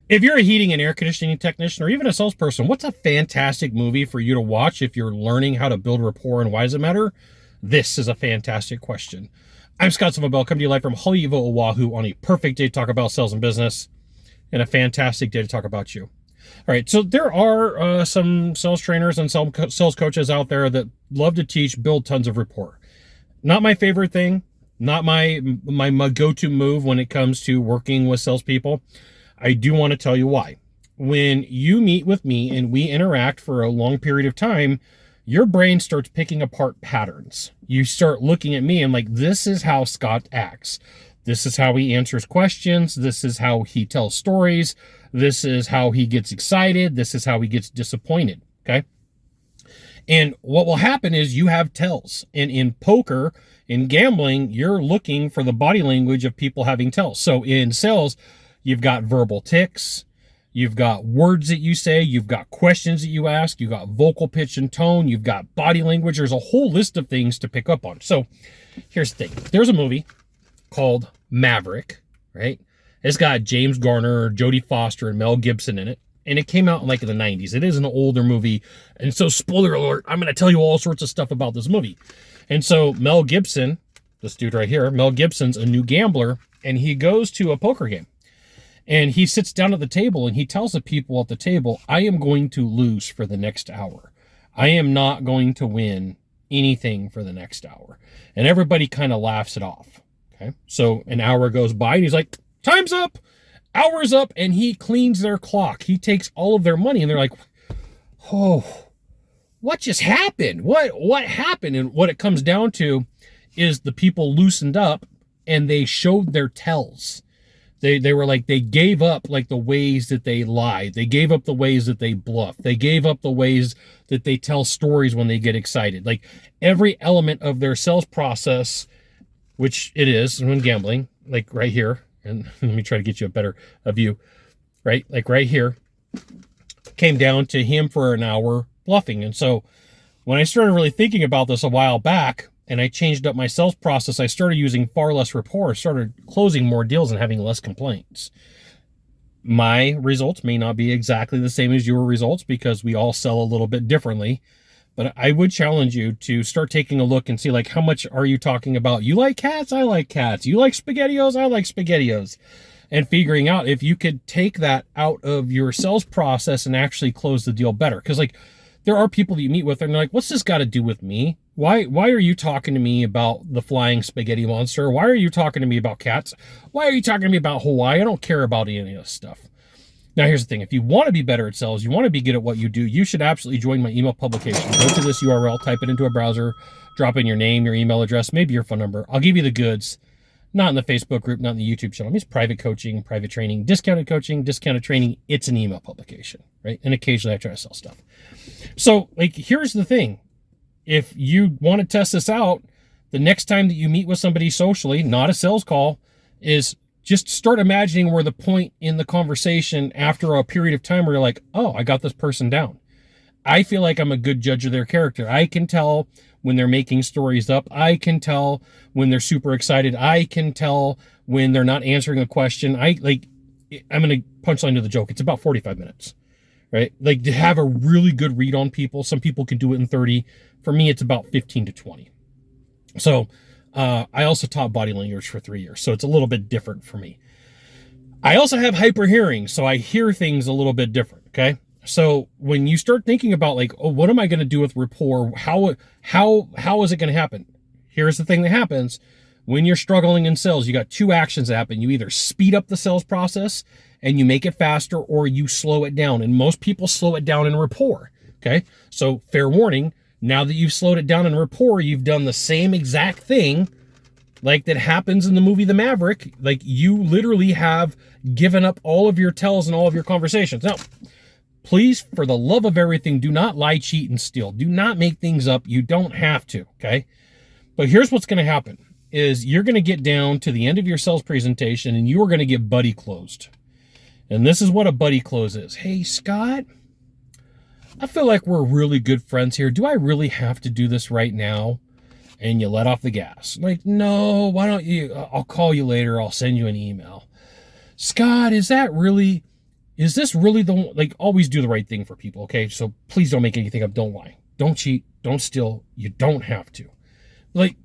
If you're a heating and air conditioning technician or even a salesperson, what's a fantastic movie for you to watch if you're learning how to build rapport, and why does it matter? This is a fantastic question. I'm Scott Silverbell, coming to you live from Haleiwa, Oahu on a perfect day to talk about sales and business and a fantastic day to talk about you. All right, so there are some sales trainers and sales coaches out there that love to teach, build tons of rapport. Not my favorite thing, not my go-to move when it comes to working with salespeople. I do want to tell you why. When you meet with me and we interact for a long period of time, your brain starts picking apart patterns. You start looking at me and like, this is how Scott acts. This is how he answers questions. This is how he tells stories. This is how he gets excited. This is how he gets disappointed. Okay. And what will happen is you have tells. And in poker, in gambling, you're looking for the body language of people having tells. So in sales, you've got verbal tics, you've got words that you say, you've got questions that you ask, you've got vocal pitch and tone, you've got body language. There's a whole list of things to pick up on. So here's the thing. There's a movie called Maverick, right? It's got James Garner, Jodie Foster, and Mel Gibson in it. And it came out in the 90s. It is an older movie. And so spoiler alert, I'm going to tell you all sorts of stuff about this movie. And so Mel Gibson, this dude right here, Mel Gibson's a new gambler, and he goes to a poker game. And he sits down at the table and he tells the people at the table, I am going to lose for the next hour. I am not going to win anything for the next hour. And everybody kind of laughs it off. Okay. So an hour goes by and he's like, time's up, hour's up. And he cleans their clock. He takes all of their money and they're like, oh, what just happened? What happened? And what it comes down to is the people loosened up and they showed their tells. They were like, they gave up like the ways that they lie. They gave up the ways that they bluff. They gave up the ways that they tell stories when they get excited. Like every element of their sales process, which it is when gambling, like right here. And let me try to get you a view, right? Like right here came down to him for an hour bluffing. And so when I started really thinking about this a while back, and I changed up my sales process, I started using far less rapport, started closing more deals and having less complaints. My results may not be exactly the same as your results because we all sell a little bit differently, but I would challenge you to start taking a look and see like, how much are you talking about? You like cats? I like cats. You like SpaghettiOs? I like SpaghettiOs. And figuring out if you could take that out of your sales process and actually close the deal better. Because like, there are people that you meet with and they're like, what's this got to do with me? Why are you talking to me about the flying spaghetti monster? Why are you talking to me about cats? Why are you talking to me about Hawaii? I don't care about any of this stuff. Now, here's the thing. If you want to be better at sales, you want to be good at what you do, you should absolutely join my email publication. Go to this URL, type it into a browser, drop in your name, your email address, maybe your phone number. I'll give you the goods. Not in the Facebook group, not in the YouTube channel. It means private coaching, private training, discounted coaching, discounted training. It's an email publication, right? And occasionally I try to sell stuff. So, like, here's the thing. If you want to test this out, the next time that you meet with somebody socially, not a sales call, is just start imagining where the point in the conversation after a period of time where you're like, oh, I got this person down. I feel like I'm a good judge of their character. I can tell when they're making stories up. I can tell when they're super excited. I can tell when they're not answering a question. I'm going to punchline to the joke. It's about 45 minutes, right? Like to have a really good read on people. Some people can do it in 30. For me, it's about 15 to 20. So I also taught body language for 3 years. So it's a little bit different for me. I also have hyper hearing. So I hear things a little bit different. Okay. So when you start thinking about like, oh, what am I going to do with rapport? How is it going to happen? Here's the thing that happens when you're struggling in sales. You got two actions that happen. You either speed up the sales process and you make it faster, or you slow it down. And most people slow it down in rapport. Okay. So fair warning. Now that you've slowed it down in rapport, you've done the same exact thing like that happens in the movie The Maverick. Like you literally have given up all of your tells and all of your conversations. Now, please, for the love of everything, do not lie, cheat, and steal. Do not make things up. You don't have to, okay? But here's what's going to happen is you're going to get down to the end of your sales presentation and you are going to get buddy closed. And this is what a buddy close is. Hey, Scott, I feel like we're really good friends here. Do I really have to do this right now? And you let off the gas. Like, no, why don't you? I'll call you later. I'll send you an email. Scott, is that really... is this really the one? Like, always do the right thing for people, okay? So please don't make anything up. Don't lie. Don't cheat. Don't steal. You don't have to. Like,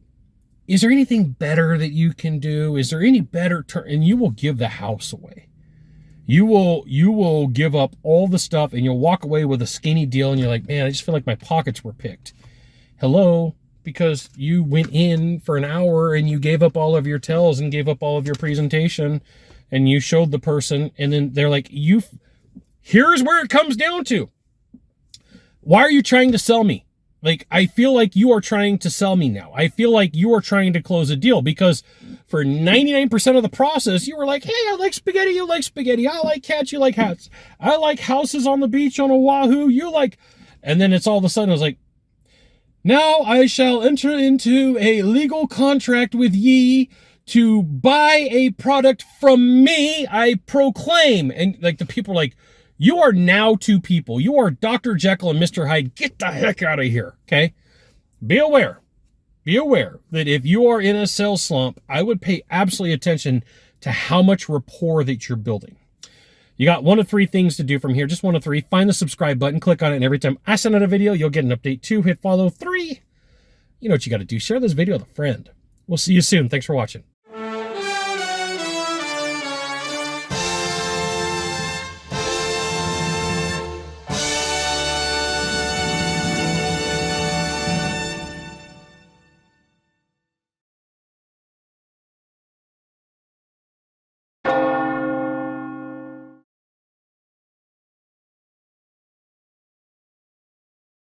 is there anything better that you can do? Is there any better term? And you will give the house away. You will give up all the stuff and you'll walk away with a skinny deal and you're like, man, I just feel like my pockets were picked. Hello? Because you went in for an hour and you gave up all of your tells and gave up all of your presentation and you showed the person, and then they're like, here's where it comes down to. Why are you trying to sell me? Like, I feel like you are trying to sell me now. I feel like you are trying to close a deal, because for 99% of the process, you were like, hey, I like spaghetti, you like spaghetti. I like cats, you like hats. I like houses on the beach on Oahu, you like... And then it's all of a sudden, I was like, now I shall enter into a legal contract with ye to buy a product from me, I proclaim. And like the people are like, you are now two people. You are Dr. Jekyll and Mr. Hyde. Get the heck out of here, okay? Be aware that if you are in a sales slump, I would pay absolutely attention to how much rapport that you're building. You got one of three things to do from here, just one of three. Find the subscribe button, click on it, and every time I send out a video, you'll get an update. 2, hit follow. 3, you know what you got to do. Share this video with a friend. We'll see you soon. Thanks for watching.